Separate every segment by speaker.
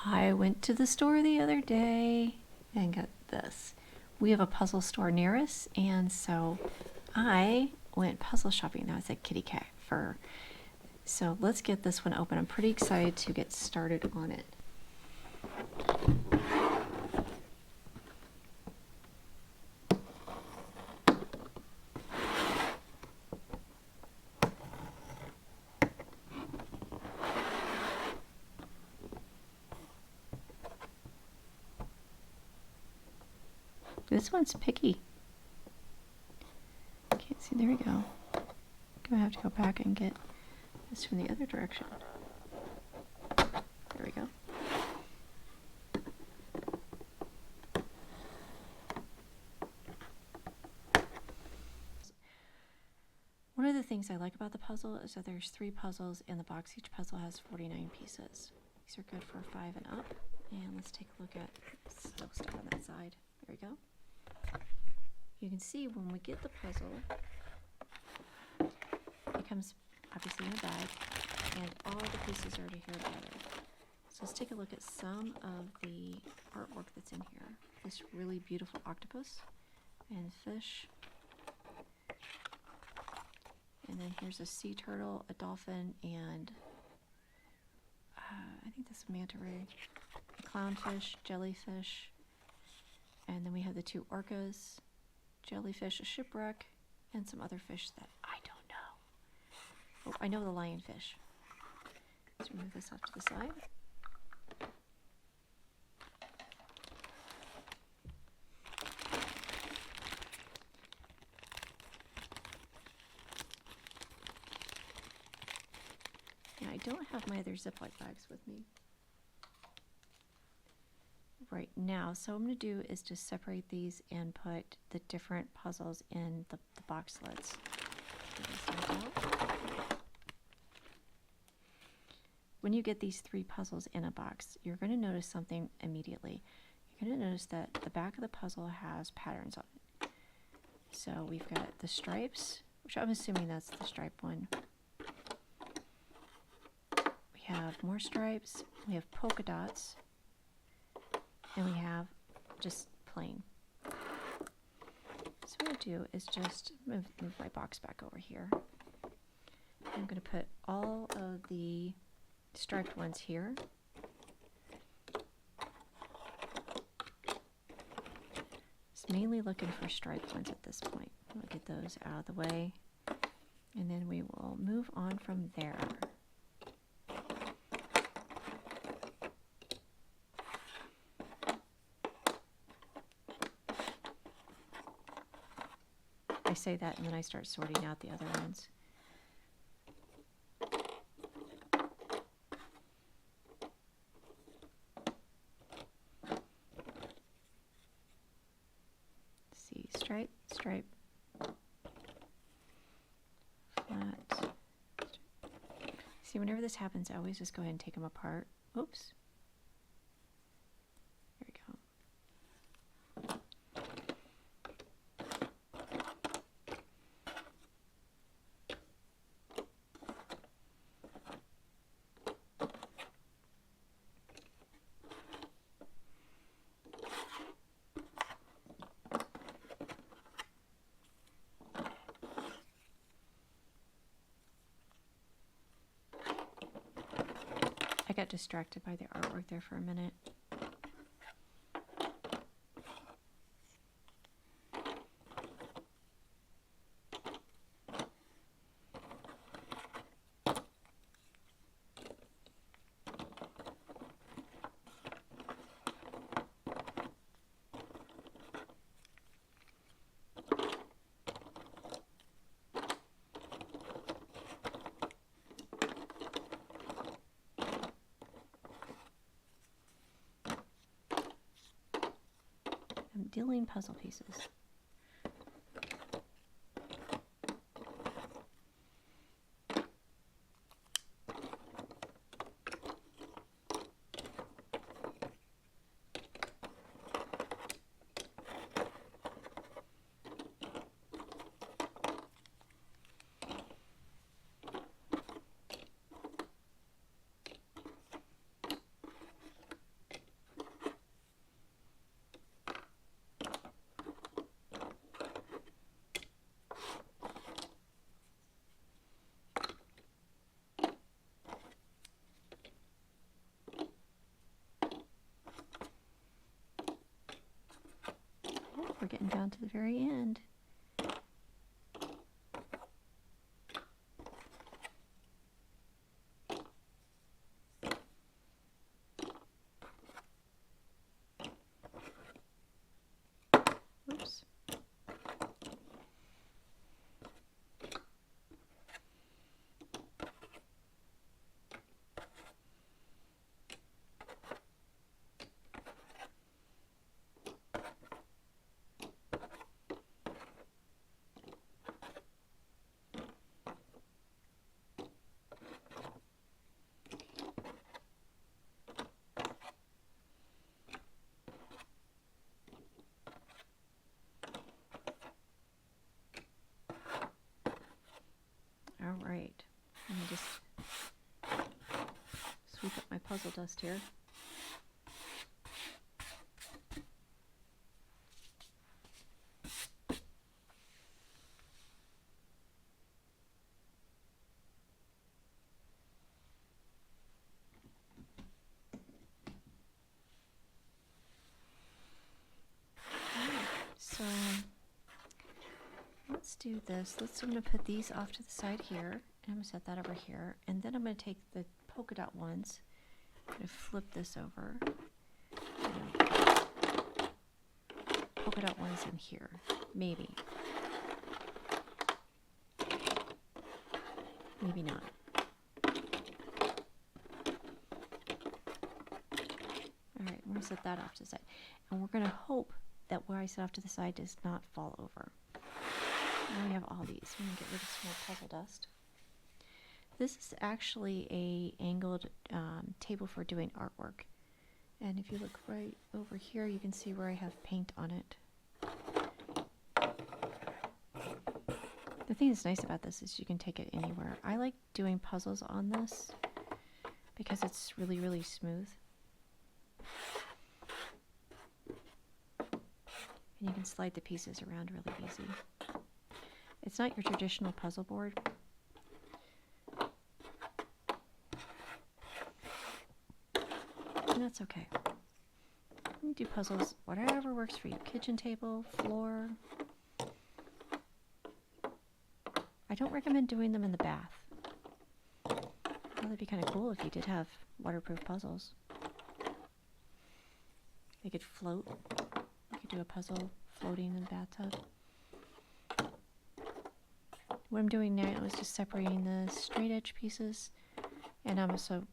Speaker 1: I went to the store the other day and got this. We have a puzzle store near us, and so I went puzzle shopping. Now it's a kitty cat fur. So let's get this one open. I'm pretty excited to get started on it. This one's picky. Can't see. There we go. Gonna have to go back and get this from the other direction. There we go. One of the things I like about the puzzle is that there's 3 puzzles in the box. Each puzzle has 49 pieces. These are good for 5 and up. And let's take a look at still stuff on that side. There we go. You can see when we get the puzzle, it comes obviously in a bag, and all the pieces are here together. So let's take a look at some of the artwork that's in here. This really beautiful octopus and fish. And then here's a sea turtle, a dolphin, and I think this is manta ray, a clownfish, jellyfish, and then we have the 2 orcas, jellyfish, a shipwreck, and some other fish that I don't know. Oh, I know the lionfish. Let's remove this off to the side. And I don't have my other Ziploc bags with me right now, so what I'm going to do is just separate these and put the different puzzles in the box lids. When you get these 3 puzzles in a box, you're going to notice something immediately. You're going to notice that the back of the puzzle has patterns on it. So we've got the stripes, which I'm assuming that's the stripe one. We have more stripes, we have polka dots, and we have just plain. So what I do is just move my box back over here. I'm going to put all of the striped ones here. Just mainly looking for striped ones at this point. We'll get those out of the way, and then we will move on from there. I say that and then I start sorting out the other ones. See, stripe, stripe, flat. See, whenever this happens, I always just go ahead and take them apart. Oops. There we go. I got distracted by the artwork there for a minute. I'm dealing puzzle pieces. we're getting down to the very end. Whoops. All right, let me just sweep up my puzzle dust here. So let's do this. I'm going to put these off to the side here. And I'm going to set that over here. And then I'm going to take the polka dot ones. I'm going to flip this over. Polka dot ones in here. Maybe. Maybe not. Alright, we're going to set that off to the side. And we're going to hope that where I set off to the side does not fall over. Now we have all these. I'm going to get rid of some more puzzle dust. This is actually a angled table for doing artwork. And if you look right over here, you can see where I have paint on it. The thing that's nice about this is you can take it anywhere. I like doing puzzles on this because it's really, really smooth. And you can slide the pieces around really easy. It's not your traditional puzzle board. And that's okay. You do puzzles, whatever works for you. Kitchen table, floor. I don't recommend doing them in the bath. Well, that'd be kind of cool if you did have waterproof puzzles. They could float. You could do a puzzle floating in the bathtub. What I'm doing now is just separating the straight edge pieces. And I'm also,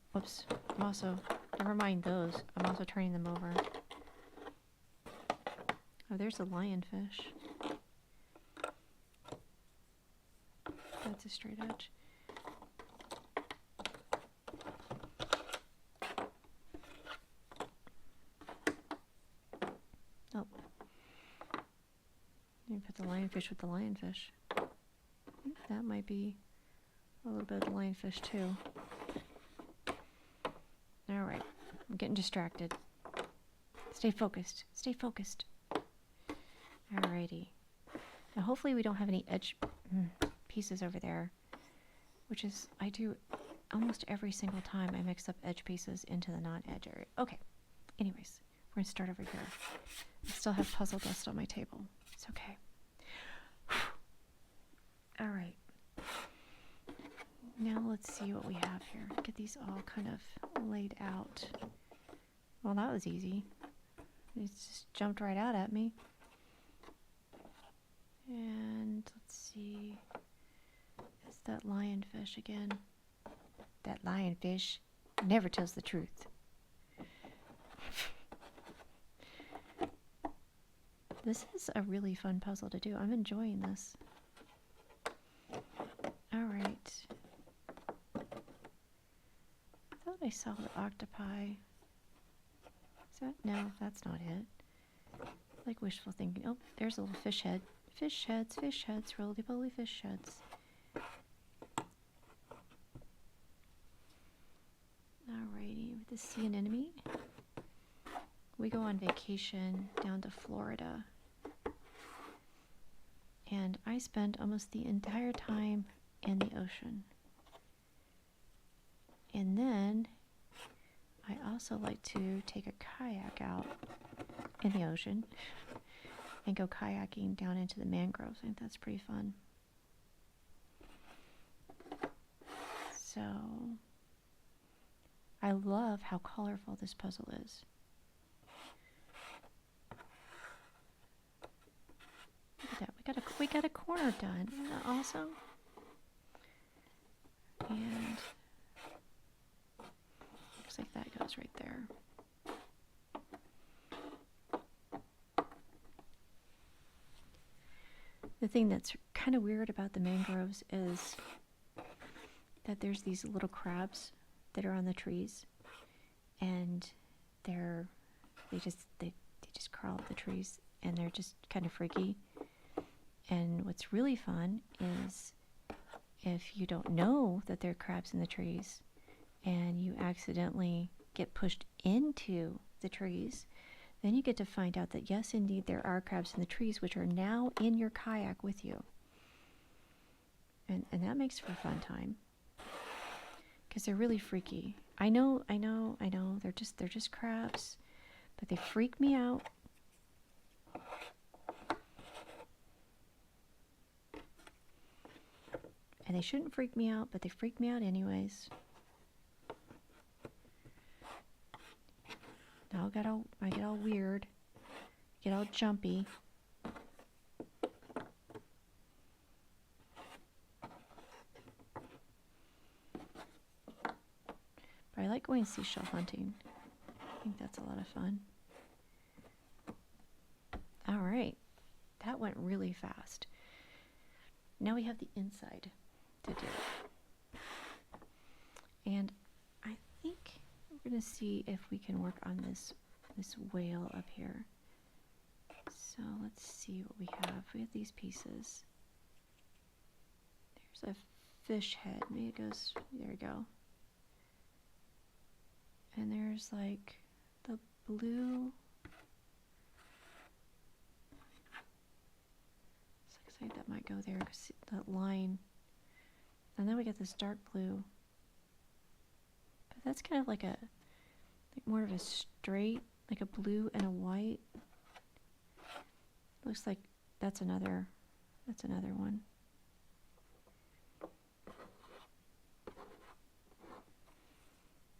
Speaker 1: never mind those. I'm also turning them over. Oh, there's a lionfish. That's a straight edge. Oh. You put the lionfish with the lionfish. That might be a little bit of the lionfish too. Alright, I'm getting distracted. Stay focused. Stay focused. Alrighty. Now hopefully we don't have any edge pieces over there, which is, I do almost every single time I mix up edge pieces into the non-edge area. Okay, anyways, we're going to start over here. I still have puzzle dust on my table. It's okay. Alright. Now let's see what we have here. Get these all kind of laid out. Well, that was easy. It just jumped right out at me. And let's see. It's that lionfish again. That lionfish never tells the truth. This is a really fun puzzle to do. I'm enjoying this. Alright. I thought I saw the octopi. Is that? No, that's not it. Like wishful thinking. Oh, there's a little fish head. Fish heads, roly-poly fish heads. Alrighty, with the sea anemone. We go on vacation down to Florida. And I spent almost the entire time in the ocean. And then I also like to take a kayak out in the ocean and go kayaking down into the mangroves. I think that's pretty fun. So I love how colorful this puzzle is. Look at that. We got a corner done. Isn't that awesome? And looks like that goes right there. The thing that's kind of weird about the mangroves is that there's these little crabs that are on the trees, and they just crawl up the trees, and they're just kind of freaky. And what's really fun is if you don't know that there are crabs in the trees and you accidentally get pushed into the trees, then you get to find out that yes, indeed, there are crabs in the trees, which are now in your kayak with you. And that makes for a fun time, because they're really freaky. I know. They're just crabs, but they freak me out. And they shouldn't freak me out, but they freak me out anyways. Now I get all weird, get all jumpy. But I like going seashell hunting. I think that's a lot of fun. All right, that went really fast. Now we have the inside to do. And I think we're going to see if we can work on this whale up here. So let's see what we have. We have these pieces. There's a fish head. Maybe it goes, there we go. And there's like the blue. Looks like that might go there, because that line. And then we get this dark blue. But that's kind of like more of a straight, like a blue and a white. Looks like that's another one.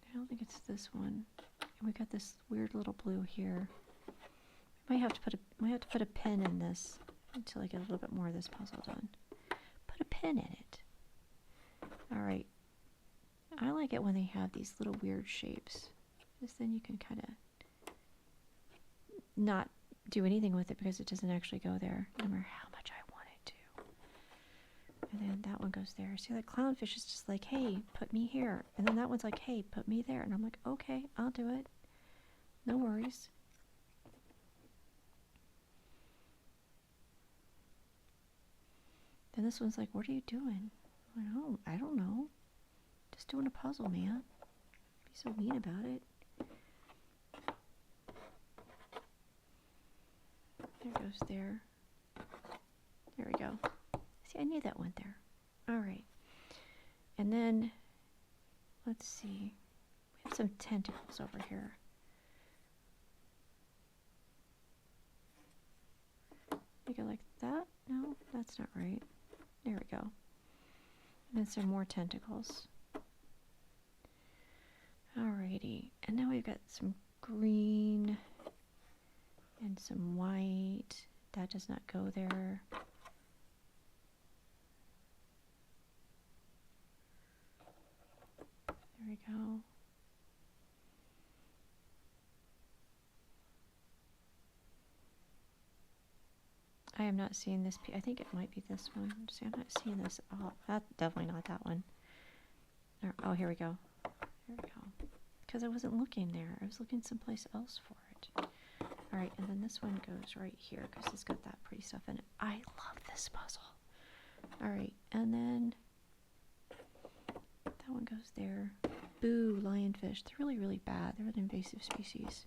Speaker 1: I don't think it's this one. And we got this weird little blue here. We might have to put a pin in this until I get a little bit more of this puzzle done. Put a pin in it. All right. I like it when they have these little weird shapes, because then you can kind of not do anything with it because it doesn't actually go there, no matter how much I want it to. And then that one goes there. See, that clownfish is just like, hey, put me here. And then that one's like, hey, put me there. And I'm like, okay, I'll do it. No worries. Then this one's like, what are you doing? I don't know. Just doing a puzzle, man. Be so mean about it. There goes there. There we go. See, I knew that went there. All right. And then, let's see. We have some tentacles over here. Make it like that? No, that's not right. There we go. And then some more tentacles. Alrighty. And now we've got some green and some white. That does not go there. There we go. I am not seeing this. I think it might be this one. See, I'm not seeing this. Oh, that's definitely not that one. Oh, here we go. Here we go. Because I wasn't looking there. I was looking someplace else for it. All right, and then this one goes right here because it's got that pretty stuff in it. I love this puzzle. All right, and then that one goes there. Boo, lionfish. They're really, really bad. They're an invasive species.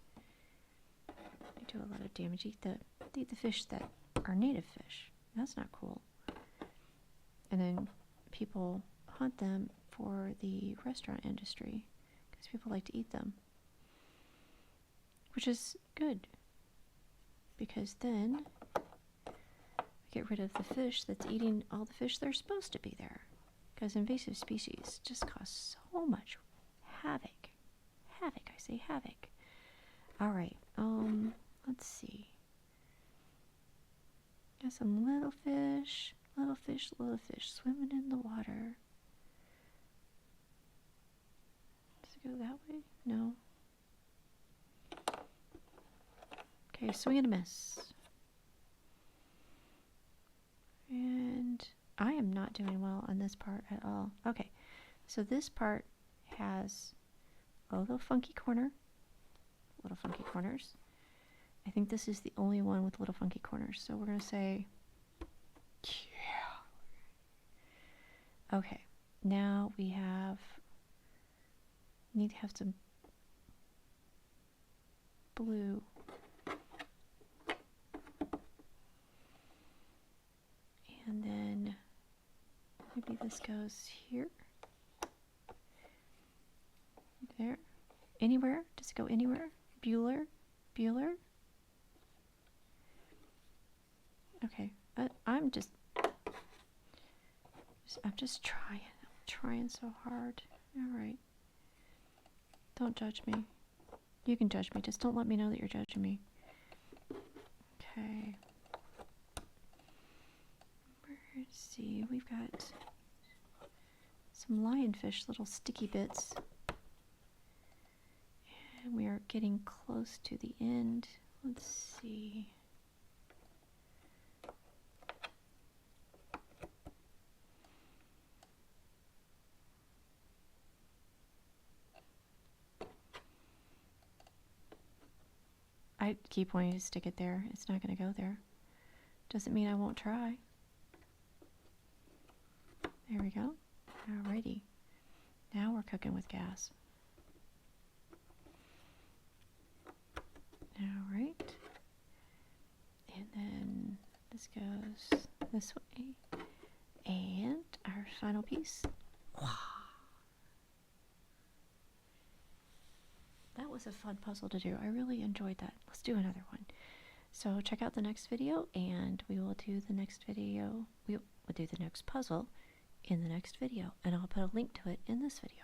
Speaker 1: They do a lot of damage. They eat the fish that are native fish. That's not cool. And then people hunt them for the restaurant industry because people like to eat them, which is good, because then get rid of the fish that's eating all the fish that are supposed to be there. Because invasive species just cause so much havoc. Havoc, I say havoc. Alright, let's see. Got some little fish swimming in the water. Does it go that way? No. Okay, swing and a miss. And I am not doing well on this part at all. Okay, so this part has a little funky corner. Little funky corners. I think this is the only one with little funky corners. So we're going to say, yeah. Okay, now we need to have some blue. And then maybe this goes here. There. Anywhere? Does it go anywhere? Bueller? Okay. I'm just trying. I'm trying so hard. Alright. Don't judge me. You can judge me. Just don't let me know that you're judging me. Okay. Let's see. We've got some lionfish, little sticky bits. And we are getting close to the end. Let's see. I keep wanting to stick it there. It's not going to go there. Doesn't mean I won't try. There we go. Alrighty. Now we're cooking with gas. Alright. And then this goes this way. And our final piece. Wow. That was a fun puzzle to do. I really enjoyed that. Let's do another one. So check out the next video, and we will do the next video. We'll do the next puzzle in the next video, and I'll put a link to it in this video.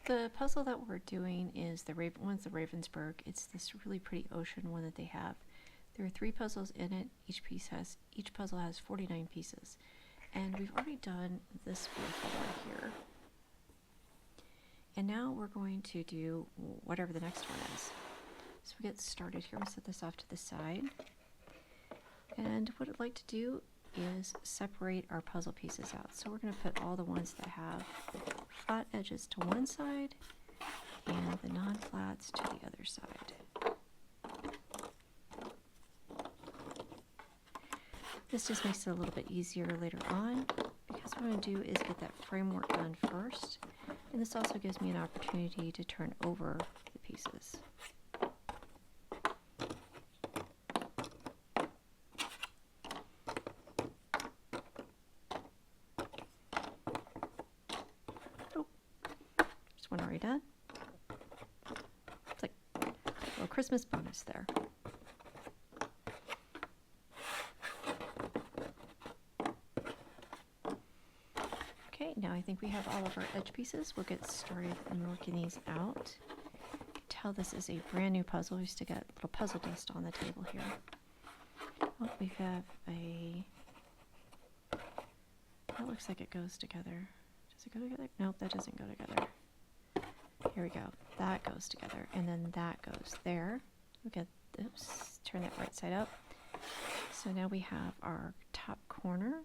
Speaker 1: The puzzle that we're doing is the Ravensburg. It's this really pretty ocean one that they have. There are 3 puzzles in it. Each puzzle has 49 pieces. And we've already done this before here. And now we're going to do whatever the next one is. So we get started here. We'll set this off to the side. And what I'd like to do is separate our puzzle pieces out. So we're going to put all the ones that have flat edges to one side and the non-flats to the other side. This just makes it a little bit easier later on, because what I'm going to do is get that framework done first, and this also gives me an opportunity to turn over the pieces. Oh, there's one already done. It's like a little Christmas bonus there. Now I think we have all of our edge pieces. We'll get started on working these out. You can tell this is a brand new puzzle. We still got a little puzzle dust on the table here. Oh, we have a... That looks like it goes together. Does it go together? Nope, that doesn't go together. Here we go. That goes together. And then that goes there. Look at this. Turn that right side up. So now we have our top corner.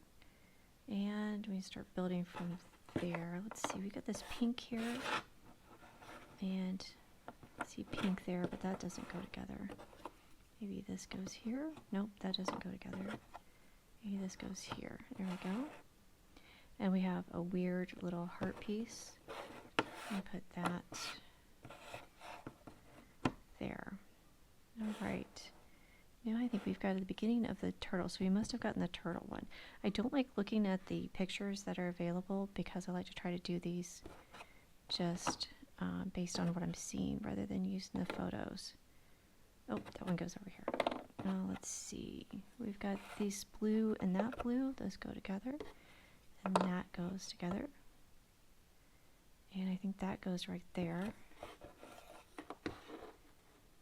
Speaker 1: And we start building from there. Let's see, we got this pink here. And see pink there, but that doesn't go together. Maybe this goes here. Nope, that doesn't go together. Maybe this goes here. There we go. And we have a weird little heart piece. And put that there. All right. Now I think we've got at the beginning of the turtle, so we must have gotten the turtle one. I don't like looking at the pictures that are available because I like to try to do these just based on what I'm seeing rather than using the photos. Oh, that one goes over here. Now let's see. We've got these blue and that blue. Those go together. And that goes together. And I think that goes right there.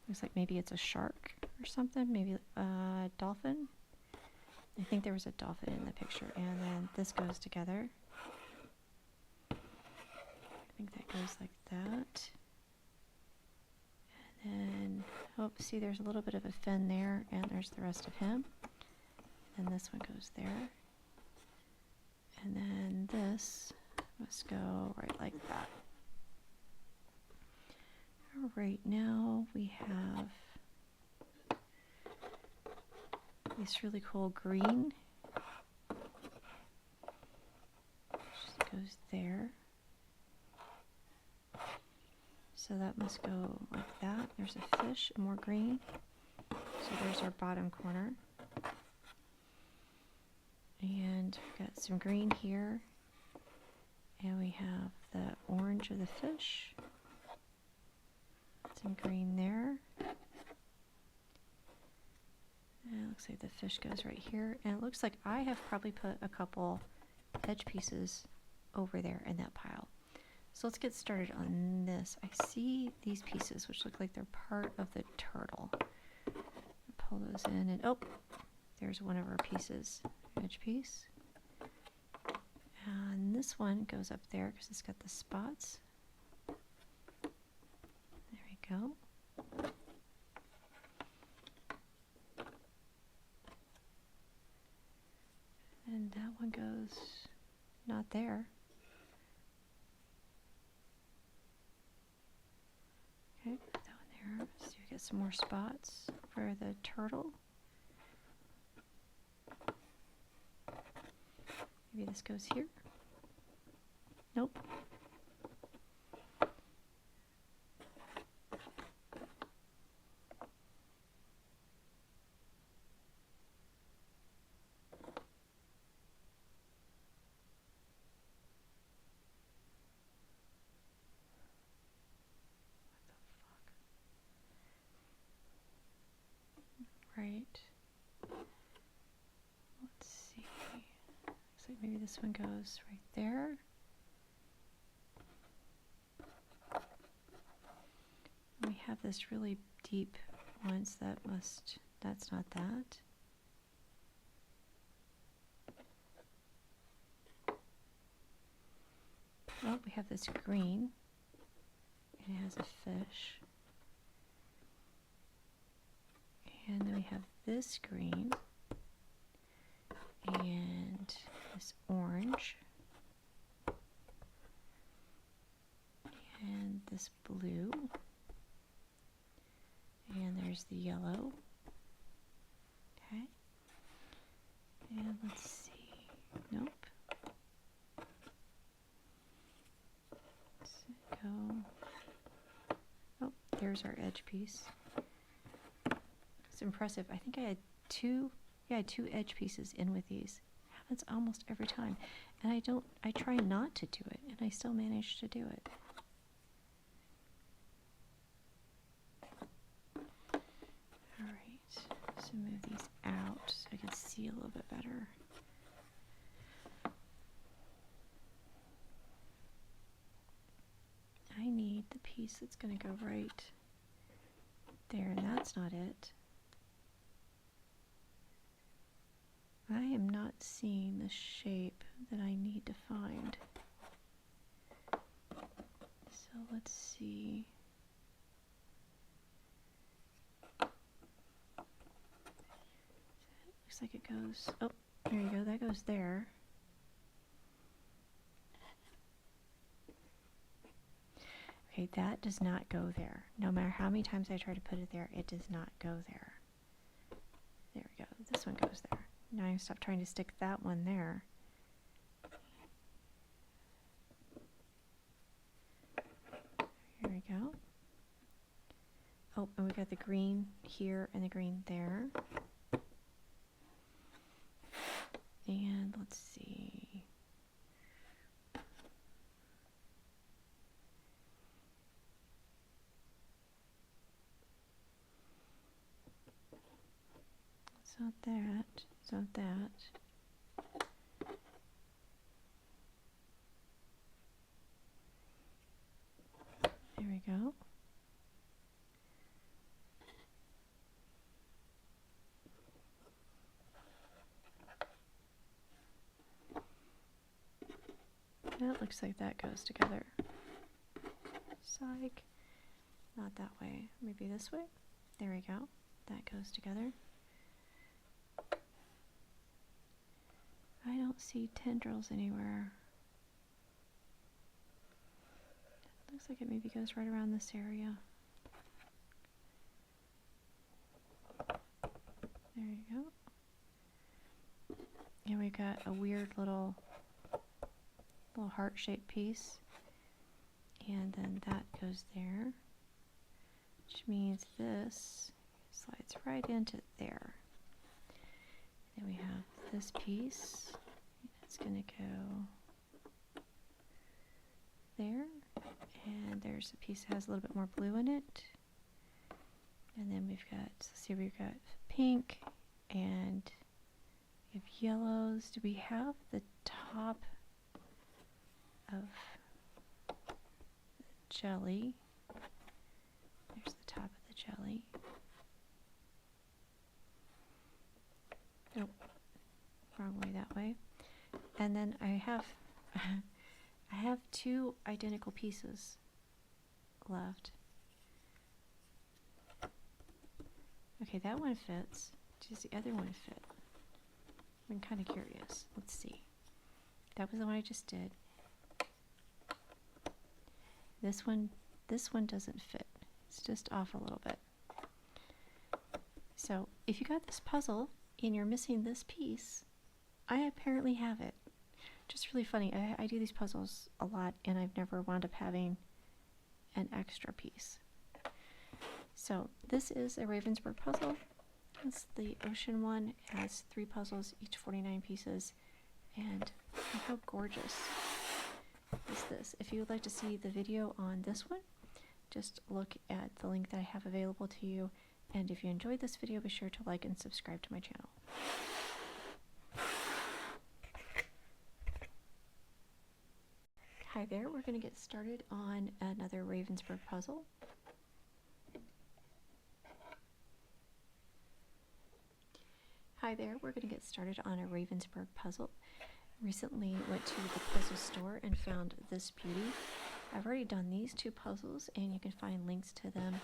Speaker 1: Looks like maybe it's a shark or something. Maybe a dolphin. I think there was a dolphin in the picture. And then this goes together. I think that goes like that. And then, oh, see, there's a little bit of a fin there, and there's the rest of him. And this one goes there. And then this must go right like that. All right, now we have this really cool green. Just goes there. So that must go like that. There's a fish, more green. So there's our bottom corner. And we've got some green here. And we have the orange of the fish. Some green there. And it looks like the fish goes right here. And it looks like I have probably put a couple edge pieces over there in that pile. So let's get started on this. I see these pieces, which look like they're part of the turtle. Pull those in, and oh, there's one of our pieces. Edge piece. And this one goes up there because it's got the spots. There we go. And that one goes not there. Okay, put that one there. So we get some more spots for the turtle. Maybe this goes here. Nope. Right. Let's see. Looks like maybe this one goes right there. And we have this really deep ones that's not that. Oh, we have this green. And it has a fish. And then we have this green and this orange and this blue, and there's the yellow. Okay, and let's see. Nope. Let's go. Oh, there's our edge piece. It's impressive. I think I had two edge pieces in with these. It happens almost every time. And I try not to do it, and I still manage to do it. All right, so move these out so I can see a little bit better. I need the piece that's going to go right there, and that's not it. I am not seeing the shape that I need to find. So let's see. Looks like it goes, oh, there you go, that goes there. Okay, that does not go there. No matter how many times I try to put it there, it does not go there. There we go, this one goes there. Now I can stop trying to stick that one there. Here we go. Oh, and we got the green here and the green there. And let's see. It's not that. It's not that. There we go. That looks like that goes together. Psych. Not that way. Maybe this way. There we go. That goes together. I don't see tendrils anywhere. Looks like it maybe goes right around this area. There you go. And we've got a weird little heart-shaped piece. And then that goes there, which means this slides right into there. Then we have this piece. It's going to go there. And there's a piece that has a little bit more blue in it. And then we've got, let's see, we've got pink and we have yellows. Do we have the top of the jelly? There's the top of the jelly. Nope, wrong way, that way. And then I have I have two identical pieces left. Okay, that one fits. Does the other one fit? I'm kind of curious. Let's see. That was the one I just did. This one doesn't fit. It's just off a little bit. So if you got this puzzle and you're missing this piece, I apparently have it. Just really funny. I do these puzzles a lot and I've never wound up having an extra piece. So this is a Ravensburger puzzle. It's the ocean one. It has 3 puzzles, each 49 pieces. And look how gorgeous is this. If you would like to see the video on this one, just look at the link that I have available to you. And if you enjoyed this video, be sure to like and subscribe to my channel. Hi there, we're going to get started on another Ravensburger puzzle. Hi there, we're going to get started on a Ravensburger puzzle. Recently went to the puzzle store and found this beauty. I've already done these 2 puzzles and you can find links to them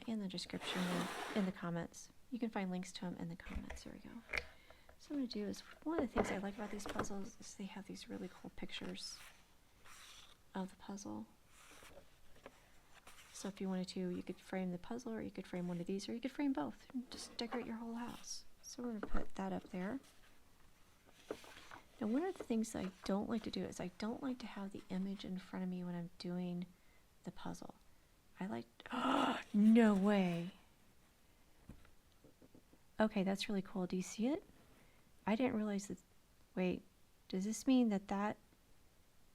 Speaker 1: in the description and in the comments. You can find links to them in the comments. Here we go. So what I'm going to do is, one of the things I like about these puzzles is they have these really cool pictures of the puzzle. So if you wanted to, you could frame the puzzle, or you could frame one of these, or you could frame both and just decorate your whole house. So we're going to put that up there. Now, one of the things I don't like to do is I don't like to have the image in front of me when I'm doing the puzzle. I like, no way. Okay, that's really cool. Do you see it? I didn't realize that. Wait, does this mean that that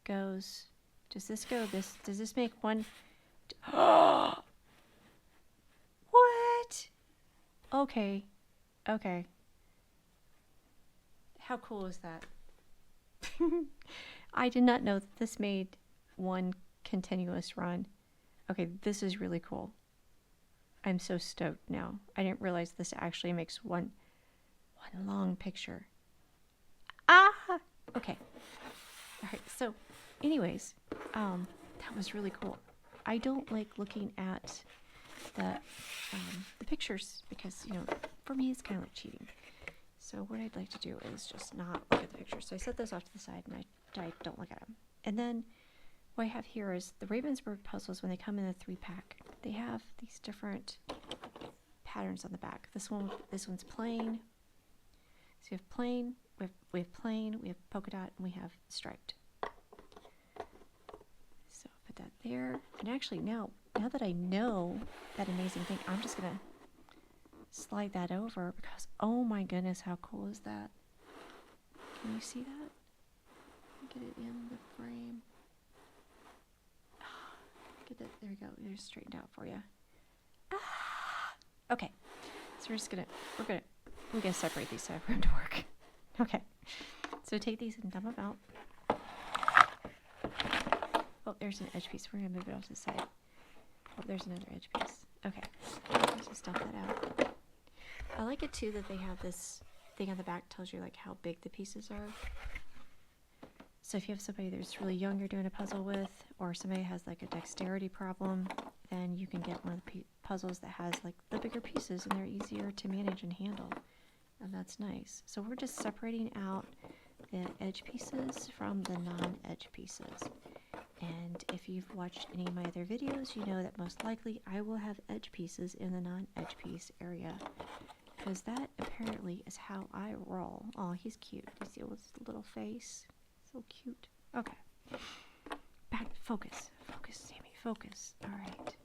Speaker 1: goes, does this go this, does this make one? What? Okay, okay. How cool is that? I did not know that this made one continuous run. Okay, this is really cool. I'm so stoked now. I didn't realize this actually makes one long picture. Ah! Okay. All right, so anyways, that was really cool. I don't like looking at the pictures because, you know, for me it's kind of like cheating. So what I'd like to do is just not look at the pictures. So I set those off to the side and I don't look at them. And then what I have here is the Ravensburger puzzles. When they come in a 3-pack, they have these different patterns on the back. This one's plain. So we have plain, we have plain, we have polka dot, and we have striped. So put that there. And actually now that I know that amazing thing, I'm just gonna slide that over because, oh my goodness, how cool is that? Can you see that? Get it in the frame. Get that, there we go. There's straightened out for you. Okay, so we're gonna I'm going to separate these so I have room to work. Okay. So take these and dump them out. Oh, there's an edge piece. We're going to move it off to the side. Oh, there's another edge piece. Okay. Let's just dump that out. I like it too that they have this thing on the back that tells you like how big the pieces are. So if you have somebody that's really young you're doing a puzzle with, or somebody has like a dexterity problem, then you can get one of the puzzles that has like the bigger pieces and they're easier to manage and handle. And that's nice. So we're just separating out the edge pieces from the non-edge pieces. And if you've watched any of my other videos, you know that most likely I will have edge pieces in the non-edge piece area. Because that apparently is how I roll. Oh, he's cute. You see his little face? So cute. Okay. Back. Focus. Focus, Sammy. Focus. All right.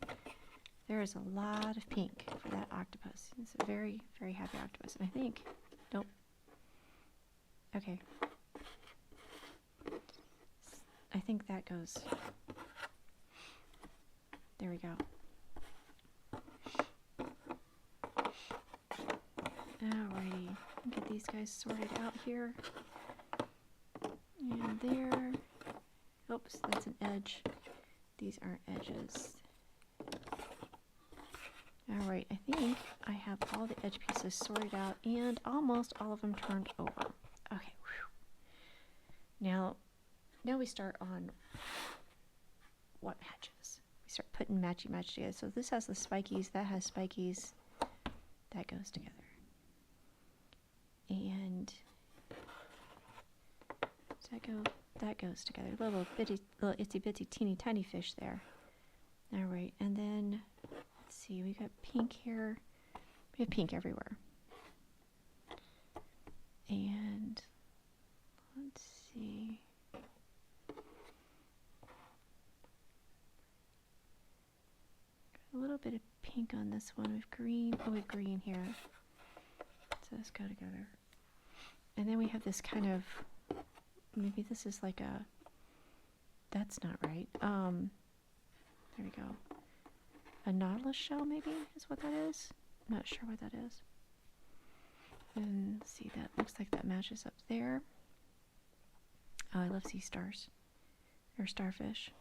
Speaker 1: There is a lot of pink for that octopus. It's a very, very happy octopus. And I think... Nope. Okay. I think that goes... There we go. Alrighty. Get these guys sorted out here. And there. Oops, that's an edge. These aren't edges. Alright, I think I have all the edge pieces sorted out and almost all of them turned over. Okay, whew. Now we start on what matches. We start putting matchy match together. So this has the spikies, that has spikies. That goes together. And does that go? That goes together. Little itsy bitsy teeny tiny fish there. All right, and then let's see. We got pink here. We have pink everywhere. And let's see. Got a little bit of pink on this one. We've green. Oh, we have green here. So let's go together. And then we have this kind of, maybe this is like a, that's not right. There we go. A nautilus shell maybe is what that is. I'm not sure what that is. And see, that looks like that matches up there. Oh, I love sea stars. Or starfish.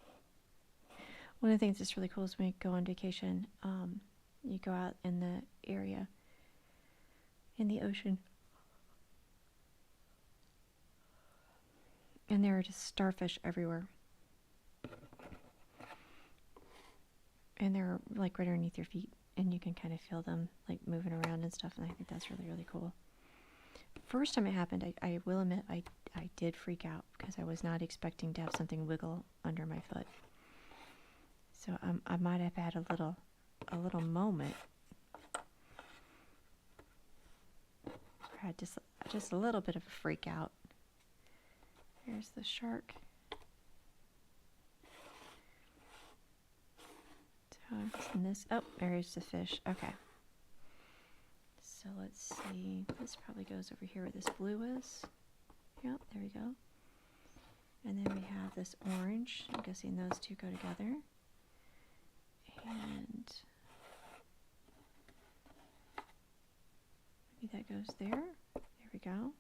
Speaker 1: One of the things that's really cool is when you go on vacation, you go out in the area, in the ocean, and there are just starfish everywhere. And they're like right underneath your feet, and you can kind of feel them like moving around and stuff, and I think that's really, really cool. First time it happened, I will admit I did freak out because I was not expecting to have something wiggle under my foot. So I might have had a little moment. I had just a little bit of a freak out. There's the shark. So I'm just in this. Oh, there's the fish. Okay. So let's see. This probably goes over here where this blue is. Yep, there we go. And then we have this orange. I'm guessing those two go together. And maybe that goes there. There we go.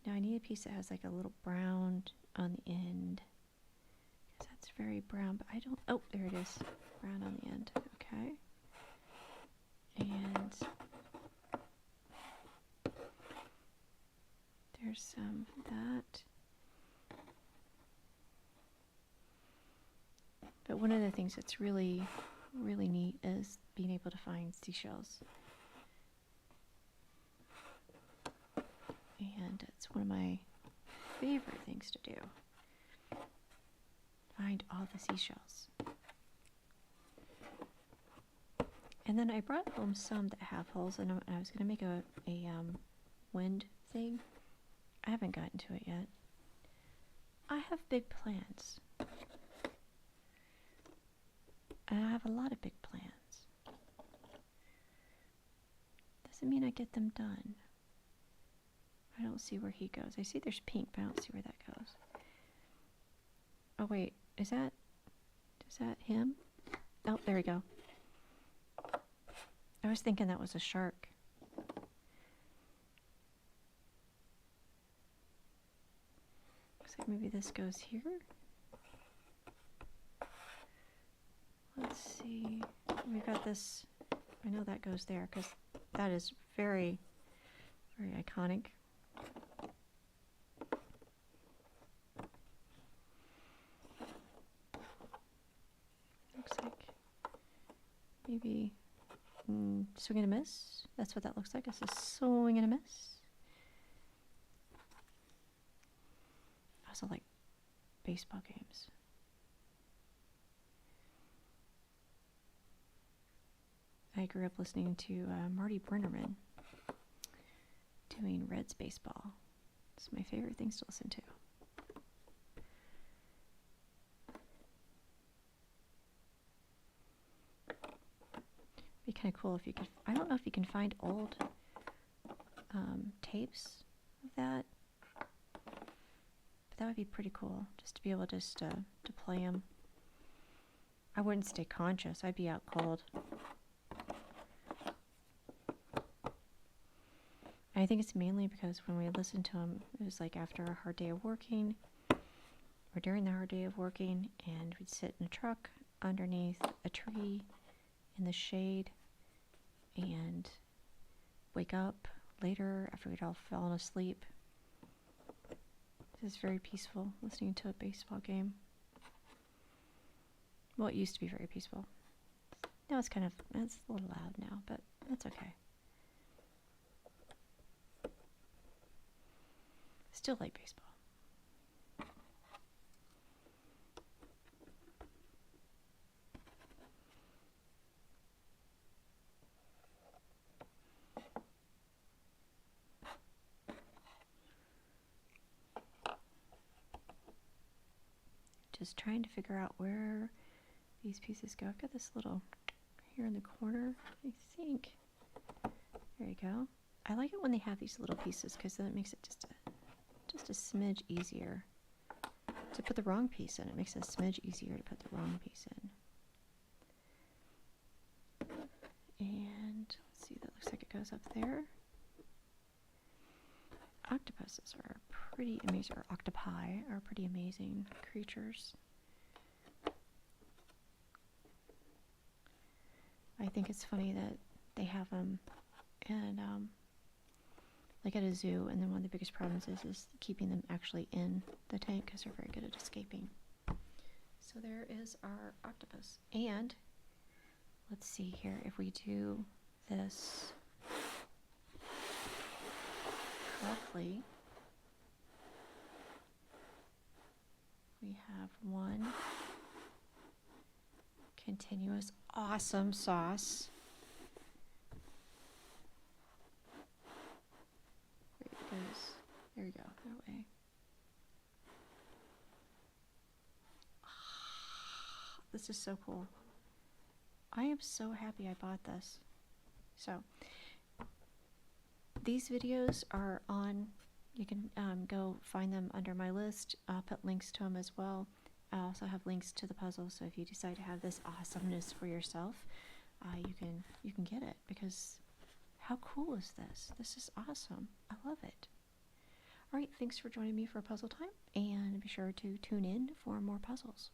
Speaker 1: Now I need a piece that has like a little brown on the end. Because that's very brown, but I don't... Oh, there it is. Brown on the end. Okay. And there's some of that. But one of the things that's really, really neat is being able to find seashells. And it's one of my favorite things to do. Find all the seashells. And then I brought home some that have holes, and I was going to make a wind thing. I haven't gotten to it yet. I have big plans. And I have a lot of big plans. Doesn't mean I get them done. I don't see where he goes. I see there's pink, but I don't see where that goes. Oh wait, is that him? Oh, there we go. I was thinking that was a shark. maybe this goes here. Let's see. We've got this. I know that goes there because that is very, very iconic. Looks like maybe swing and a miss. That's what that looks like. It's a swing and a miss. I also like baseball games. I grew up listening to Marty Brennerman doing Reds baseball. It's my favorite things to listen to. Be kind of cool if you could. I don't know if you can find old tapes of that, but that would be pretty cool just to be able to play them. I wouldn't stay conscious. I'd be out cold. I think it's mainly because when we listened to them, it was like after a hard day of working, or during the hard day of working, and we'd sit in a truck underneath a tree in the shade and wake up later after we'd all fallen asleep. This is very peaceful, listening to a baseball game. Well, it used to be very peaceful. Now it's a little loud now, but that's okay. Still like baseball. Just trying to figure out where these pieces go. I've got this little here in the corner, I think. There you go. I like it when they have these little pieces because then it makes it just a smidge easier to put the wrong piece in. It makes it a smidge easier to put the wrong piece in. And let's see, that looks like it goes up there. Octopuses are pretty amazing, or octopi are pretty amazing creatures. I think it's funny that they have them and like at a zoo, and then one of the biggest problems is keeping them actually in the tank because they're very good at escaping. So there is our octopus. And let's see here, if we do this correctly, we have one continuous awesome sauce. There you go, that way. This is so cool. I am so happy I bought this. So, these videos are on, you can go find them under my list. I'll put links to them as well. I also have links to the puzzle, so if you decide to have this awesomeness for yourself, you can get it, because how cool is this? This is awesome. I love it. All right, thanks for joining me for puzzle time, and be sure to tune in for more puzzles.